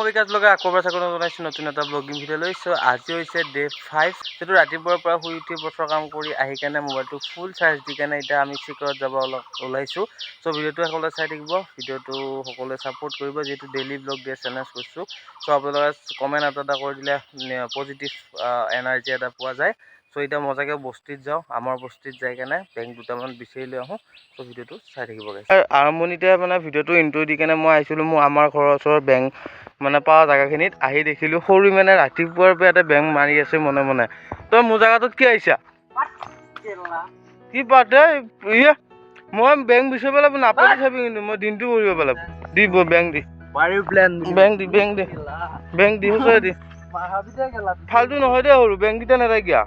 মই বিকাশ লগা আকবাৰ চাকৰি জনাইছোঁ নতুন এটা ব্লগিং ভিডিঅ' লৈ। চ' আজি হৈছে ডে 5, যিটো ৰাতিপুৱাৰ পৰা শুই উঠি পথৰ কাম কৰি আহি কেনে মোবাইলটো ফুল চাৰ্জ দি কেনে এতিয়া আমি চিকৰত যাব ওলাইছোঁ। চ' ভিডিঅ'টো সকলোৱে চাই থাকিব, ভিডিঅ'টো সকলোৱে ছাপোৰ্ট কৰিব, যিহেতু ডেইলি ব্লগ দিয়ে চেলেঞ্জ কৰিছোঁ। চ' আপোনালোকে কমেণ্ট এটা কৰি দিলে পজিটিভ এনাৰ্জি এটা পোৱা যায়। চ' এতিয়া মজাকৈ বস্তিত যাওঁ, আমাৰ বস্তিত যাই কেনে বেংক দুটামান বিচাৰি লৈ আহোঁ। চ' ভিডিঅ'টো চাই থাকিব গাইছ। আৰম্ভণিতে মানে ভিডিঅ'টো ইন্ট্ৰ দি কেনে মই আহিছিলোঁ আমাৰ ঘৰৰ ওচৰৰ বেংক মানে পোৱা জেগাখিনিত আহি দেখিলোঁ সৰু মানে ৰাতিপুৱাৰ পৰা এটা বেংক মাৰি আছে মনে মনে। তই মোৰ জেগাটোত কি আহিছা? কি পাতে মই বেংক বিচাৰিব লাগিব নাপাতি চাবি, কিন্তু মই দিনটো কৰিব পেলাব দি বেংক দি সঁচাই দি ফাল্টু নহয় দেই, সৰু বেংককেইটা নাথাকিয়া।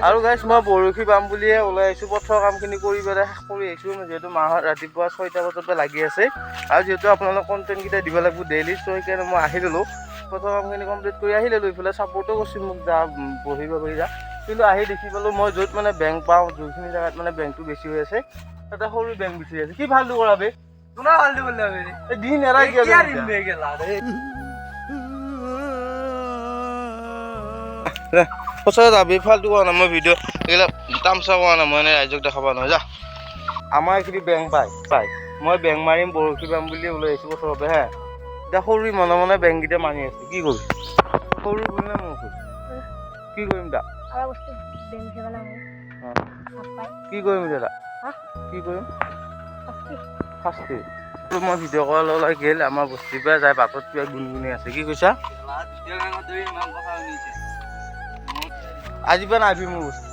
আৰু গাইছ মই বৰশী বাম বুলিয়ে ওলাই আহিছোঁ। পথৰ কামখিনি কৰি পেলাই শেষ কৰি আহিছোঁ, যিহেতু মাহত ৰাতিপুৱা 6টা বজাতে লাগি আছে। আৰু যিহেতু আপোনালোক কণ্টেণ্টকেইটা দিব লাগিব ডেইলি, চ' সেইকাৰণে মই আহি ল'লোঁ। পথৰ কামখিনি কমপ্লিট কৰি আহি ল'লোঁ। ইফালে ছাপোৰ্টো কৰিছিল মোক, যা বহিব পাৰি যা। কিন্তু আহি দেখি পালোঁ মই য'ত মানে বেংক পাওঁ, যোনখিনি জেগাত মানে বেংকটো বেছি হৈ আছে, তাতে সৰু বেংক বেছি আছে। কি ফাল্টু কৰা বে? দিন এৰাই সঁচাই যাবি ফাল্টু কৰা নাই। মই ভিডিঅ' এইবিলাক তামচা কৰা নাই, মই এনেই ৰাইজক দেখাব নহয় যা। আমাৰ এইখিনি বেংক পাই মই বেংক মাৰিম বৰশী বাম বুলি ওলাই আহিছোঁ ওচৰতে হে। এতিয়া সৰু মনে মনে বেংককেইটা মাৰি আছে, কি কৰিম? সৰু বুলিনে মোৰ কি কৰিম দা? কি কৰিম দাদা? কি কৰিম? শাস্তি মই ভিডিঅ' কল ওলাই গেল আমাৰ বস্তিৰ পৰা যাই বাটত কিবা গুণগুণি আছে। কি কৈছা? আজি পৰা নাহিবি মোৰ বস্তি।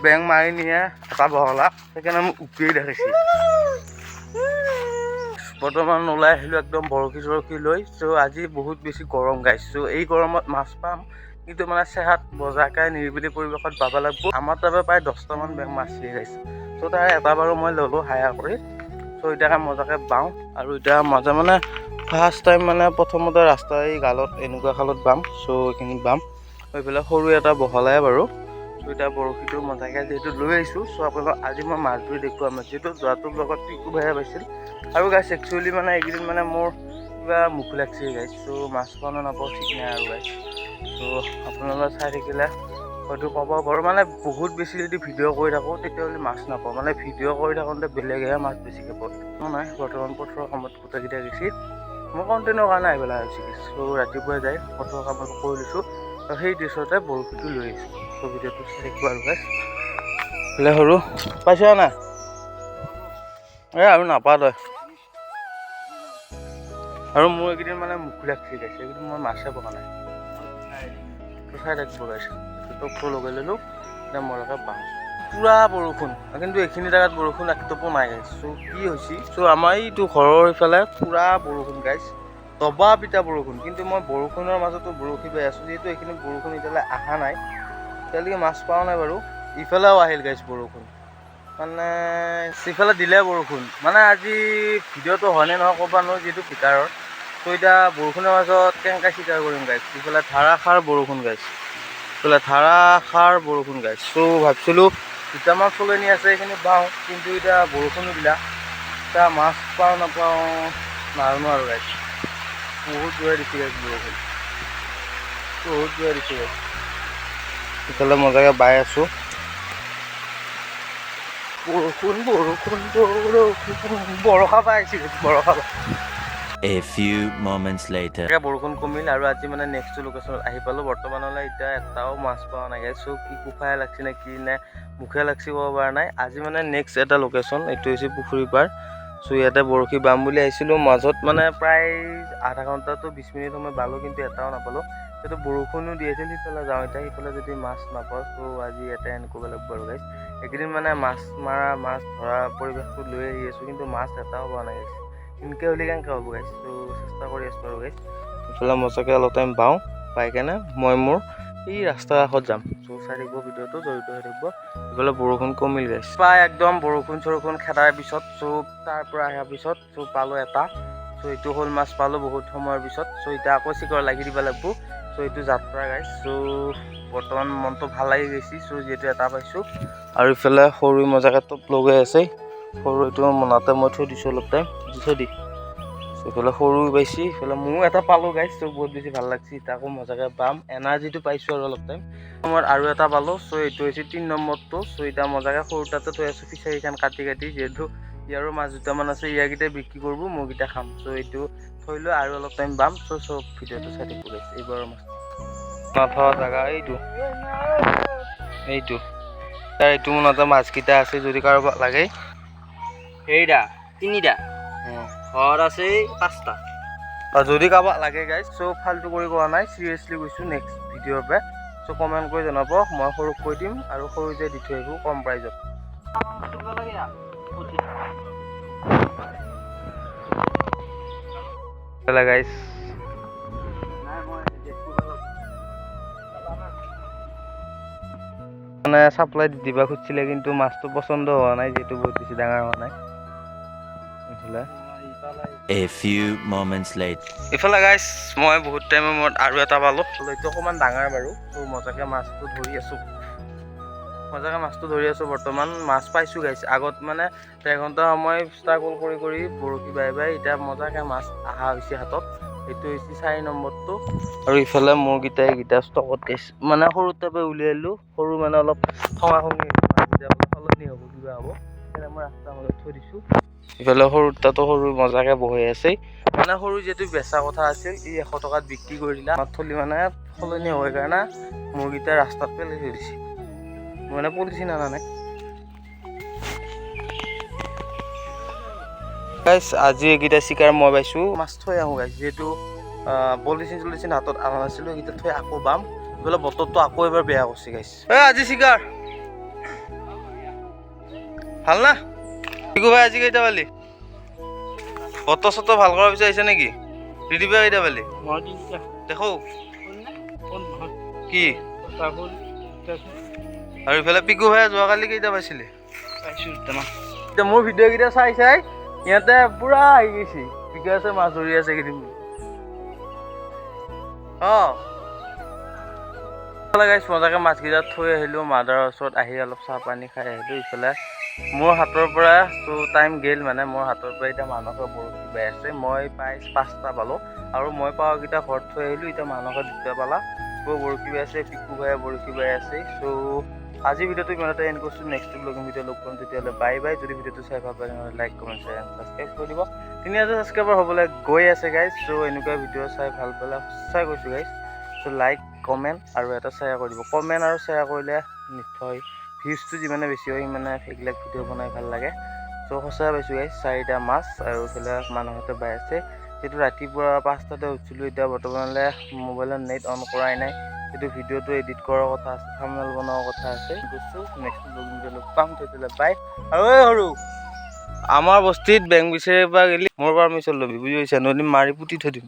বেংক মাৰি নিয়ে এটা বহলা, সেইকাৰণে মোক উপিয়াই দেখাইছে। বৰ্তমান ওলাই আহিলোঁ একদম বৰশী চৰশী লৈ। চ' আজি বহুত বেছি গৰম গাইছ। চ' এই গৰমত মাছ পাম, কিন্তু মানে চেহাত বজাৰকাই নিৰিবিলি পৰিৱেশত পাব লাগিব। আমাৰ তাৰপৰা প্ৰায় 10টামান বেংক মাছে গাইছে। চ' তাৰে এটা বাৰু মই ল'লোঁ হায়াৰ কৰি। চ' এতিয়া মজাকৈ বাওঁ, আৰু এতিয়া মাজে মানে ফাৰ্ষ্ট টাইম মানে প্ৰথমতে ৰাস্তা এই গালত এনেকুৱা খালত বাম। চ' এইখিনি বাম এইফালে সৰু এটা বহলাই বাৰু। চ' এতিয়া বৰশীটো মজাকৈ যিহেতু লৈ আহিছোঁ, চ' আপোনালোকক আজি মই মাছ ধৰি দেখুৱাম। যিহেতু যোৱাটোৰ লগত পিকু ভাইয়া পাইছিল। আৰু গাইছ একচুৱেলি মানে এইকেইদিন মানে মোৰ কিবা মুখ লাগছে গাইছ। চ' মাছ পাওঁ নে নাপাওঁ ঠিক নাই আৰু গাইছ। চ' আপোনালোকে চাই থাকিলে হয়তো পাব পাৰোঁ। মানে বহুত বেছি যদি ভিডিঅ' কৰি থাকোঁ তেতিয়াহ'লে মাছ নাপাওঁ। মানে ভিডিঅ' কৰি থাকোঁতে বেলেগেহে মাছ বেছিকৈ পাওঁ। নাই বৰ্তমান পথৰ কামত গোটেইকেইটা গৈছে, মই কণ্টেণ্টৰ কাৰণে আহি পেলাই হৈছে। চ' ৰাতিপুৱাই যাই পথৰ কামত কৰি লৈছোঁ, আৰু সেই দৃশ্যতে বৰশীটো লৈ আহিছোঁ। চ' ভিডিঅ'টো চাই থাকিব আৰু গাইছ। বোলে সৰু পাইছা নাই? আৰু নাপা তই। আৰু মোৰ এইকেইদিন মানে মুখ লাগছি গাইছে, এইকেইদিন মই মাছে পোৱা নাই। চাই থাকিব গাইছে। তোক লগাই ল'লোঁ, এতিয়া মজাকৈ পাওঁ। পুৰা বৰষুণ, কিন্তু এইখিনি জেগাত বৰষুণ একটোপো নাই গাইছ। চ' কি হৈছে? চ' আমাৰ এইটো ঘৰৰ ইফালে পুৰা বৰষুণ গাইছ, দবা পিটা বৰষুণ। কিন্তু মই বৰষুণৰ মাজতো বৰশী বাই আছোঁ, যিহেতু এইখিনি বৰষুণ এতিয়ালৈ অহা নাই, এতিয়ালৈকে মাছ পোৱা নাই বাৰু। ইফালেও আহিল গাইছ বৰষুণ, মানে সিফালে দিলে বৰষুণ। মানে আজি ভিডিঅ'টো হয়নে নহয় ক'ব নোৱাৰোঁ, যিহেতু ভিতৰৰ। ত' এতিয়া বৰষুণৰ মাজত কেনেকৈ চিকাৰ কৰিম গাইছ। ইফালে ধাৰাসাৰ বৰষুণ গাইছ, ইফালে ধাৰাসাৰ বৰষুণ গাইছ। চ' ভাবিছিলোঁ দুটামান চলনি আছে এইখিনি বাওঁ, কিন্তু এতিয়া বৰষুণো দিলা। এতিয়া মাছ পাওঁ নাপাওঁ নাজানো আৰু গাইছ। বহুত জোৰে দিছে গাইছ বৰষুণ, বহুত জোৰে দিছে গাইছ। ইফালে মজাকৈ বাই আছোঁ। বৰষুণ বৰষা পাই আহিছে, বৰষা পাই। A few moments later. বৰষুণ কমিল আৰু আজি মানে নেক্সট লোকেশ্যনত আহি পালোঁ। বৰ্তমানলৈ এতিয়া এটাও মাছ পোৱা নাই গাইছ। চ' কি কোফাই লাগছি নে কি নে মুখে লাগছি ক'ব পৰা নাই। আজি মানে নেক্সট এটা লোকেশ্যন, এইটো হৈছে পুখুৰী পাৰ। চ' ইয়াতে বৰশী বাম বুলি আহিছিলোঁ। মাজত মানে প্ৰায় আধা ঘণ্টাটো 20 মিনিট সময় বালোঁ, কিন্তু এটাও নাপালোঁ। যিহেতু বৰষুণো দি আছিল। সিফালে যাওঁ, এতিয়া সিফালে যদি মাছ নাপাওঁ, চ' আজি ইয়াতে এণ্ড কৰিব লাগিব আৰু গাইছ। এইকেইদিন মানে মাছ মাৰা মাছ ধৰা পৰিৱেশটো লৈ আহি আছোঁ, কিন্তু মাছ এটাও পোৱা নাই গাইছ। এনেকৈ হ'লে কেনেকৈ হ'ব গাইছ। চ' চেষ্টা কৰি আছোঁ আৰু গাইছ। ইফালে মজাকৈ অলপ টাইম বাওঁ, পাই কেনে মই মোৰ এই ৰাস্তাৰ কাষত যাম। চ' চাই থাকিব ভিডিঅ'টো, জড়িত হৈ থাকিব। ইফালে বৰষুণ কমিল গাইছ, প্ৰায় একদম বৰষুণ চৰষুণ খেদাৰ পিছত। চ' তাৰ পৰা অহাৰ পিছত চ' পালোঁ এটা। চ' এইটো শ'ল মাছ পালোঁ বহুত সময়ৰ পিছত। চ' এতিয়া আকৌ চিকৰ লাগি দিব লাগিব। চ' চ' এইটো যাত্ৰা গাইছ। চ' বৰ্তমান মনটো ভাল লাগি গৈছে। চ' যিহেতু এটা পাইছোঁ আৰু ইফালে সৰু মজাকে টপ লগাই আছে। সৰু এইটো মনাতে মই থৈ দিছোঁ অলপ টাইম থৈ দি। এইফালে সৰু পাইছি, ইফালে ময়ো এটা পালোঁ গাইছ। চ' বহুত বেছি ভাল লাগছে। এতিয়া আকৌ মজাকে বাম এনাৰ্জিটো পাইছোঁ আৰু অলপ টাইম সময়ত আৰু এটা পালোঁ। চ' এইটো হৈছে 3 নম্বৰটো। চ' এতিয়া মজাকে সৰু তাতে থৈ আছোঁ ফিচাৰীখন কাটি যিহেতু ইয়াৰো মাছ দুটামান আছে, ইয়াৰকেইটাই বিক্ৰী কৰিব, মোৰকেইটা খাম। চ' এইটো থৈ লৈ আৰু অলপ টাইম বাম। চ' চব ভিডিঅ'টো চাই থাকিব গাইছ। এইবাৰৰ মাছ নথোৱা জেগা এইটো তাৰ এইটো মনতে মাছকেইটা আছে, যদি কাৰোবাক লাগে সেইটা 3টা ঘৰ আছে 5টা। যদি কাৰোবাক লাগে গাইজ। চ' ফাল্টু কৰি কোৱা নাই, চিৰিয়াছলি কৈছোঁ। নেক্সট ভিডিঅ'ৰ পৰা চ' কমেণ্ট কৰি জনাব, মই সৰুক কৈ দিম আৰু সৰু যে দি থৈ আহিব কম প্ৰাইজত। গাইজ মানে চাপ্লাই দিবা খুজিছিলে, কিন্তু মাছটো পচন্দ হোৱা নাই, যিহেতু বহুত বেছি ডাঙৰ হোৱা নাই। A few moments later. ইফালে গাইজ মই বহুত টাইমৰ মূৰত আৰু এটা পালোঁ। এইটো অকণমান ডাঙৰ বাৰু। ত' মজাকে মাছটো ধৰি আছোঁ, বৰ্তমান মাছ পাইছোঁ গাইজ। আগত মানে 1.5 ঘণ্টা সময় ষ্ট্ৰাগল কৰি বৰশী বাই এতিয়া মজাকে মাছ অহা হৈছে হাতত। এইটো হৈছে 4 নম্বৰটো। আৰু ইফালে মোৰকেইটা ষ্টকত গৈছে, মানে সৰু টাইপে উলিয়ালোঁ। সৰু মানে অলপ খঙা সলনি হ'ব, কিবা হ'ব সেইকাৰণে মই ৰাস্তাৰ মাজত থৈ দিছোঁ। ইফালে সৰু তাতো সৰু মজাকে বহি আছে। মানে সৰু যিহেতু বেচা কথা আছিল, 100 টকাত বিক্ৰী কৰি দিলা। আমাৰ থলি মানে সলনি হয় কাৰণে মোৰকেইটা ৰাস্তাত পেলাই থৈ দিছে। মানে পলিথিন আনা নাই গাইজ। আজি এইকেইটা চিকাৰ মই পাইছোঁ। মাছ থৈ আহোঁ গাইজ, যিহেতু পলিথিন হাতত অনা নাছিলোঁ। এইকেইটা থৈ আকৌ বাম। এইফালে বতৰটো আকৌ এবাৰ বেয়া কৰিছে গাইজ। আজি চিকাৰ ভাল না পিকু ভাই? আজি কেইটা পালি? বতৰ চতৰ ভাল কৰাৰ পিছত আহিছে নেকি? ৰিদিবা কেইটা পালি? দেখো কি আৰু ইফালে পিকু ভাই যোৱাকালি কেইটা পাইছিলে? এতিয়া মোৰ ভিডিঅ' কেইটা চাই সিহঁতে পুৰা আহি গৈছে, পিকু আছে মাছ ধৰি আছে এইকেইদিন। মজাকে মাছকেইটা থৈ আহিলোঁ। মাদাৰৰ ওচৰত আহি অলপ চাহ পানী খাই আহিলোঁ। ইফালে মোৰ হাতৰ পৰা টাইম গেল, মানে মোৰ হাতৰ পৰা এতিয়া মানুহকে বৰশী বাই আছে। মই প্ৰায় 5টা পালোঁ আৰু মই পাৱাকেইটা ঘৰত থৈ আহিলোঁ। এতিয়া মানুহকে 2টা পালা। চ' বৰশী বাই আছে, পিকু ভাই বৰশী বাই আছে। চ' আজি ভিডিঅ'টো ইমানতে এণ্ড কৰিছোঁ। নেক্সট ব্লগিং ভিডিঅ' লগ পাম, তেতিয়াহ'লে বাই বাই। যদি ভিডিঅ'টো চাই ভাল পায় তেনেহ'লে like, comment, share and subscribe কৰি দিব। 3000 ছাবস্ক্ৰাইবাৰ হ'বলৈ গৈ আছে গাইজ। চ' এনেকুৱা ভিডিঅ' চাই ভাল পালে সঁচাই কৈছোঁ গাইজ। চ' লাইক, কমেণ্ট আৰু এটা শ্বেয়াৰ কৰি দিব। কমেণ্ট আৰু শ্বেয়াৰ কৰিলে নিশ্চয় ভিউজটো যিমানে বেছি হয় সিমানে এইবিলাক ভিডিঅ' বনাই ভাল লাগে। চ' সঁচাই পাইছোঁ গাইজ 4টা মাছ আৰু এইফালে মানুহতে বাই আছে। যিহেতু ৰাতিপুৱা 5টাতে উঠিছিলোঁ, এতিয়া বৰ্তমানলৈ মোবাইলত নেট অন কৰাই নাই। সেইটো ভিডিঅ'টো এডিট কৰাৰ কথা আছে, থাম্বনেইল বনোৱাৰ কথা আছে। গৈছোঁ নেক্সট ব্লগিং ভিডিঅ' লগ পাম, তেতিয়াহ'লে বাই। আৰু সৰু আমাৰ বস্তিত বেংক বিচাৰিব গ'লে মোৰ পাৰ্মিশ্যন ল'বি, বুজি পাইছা? নহ'লে মাৰি পুতি থৈ দিম।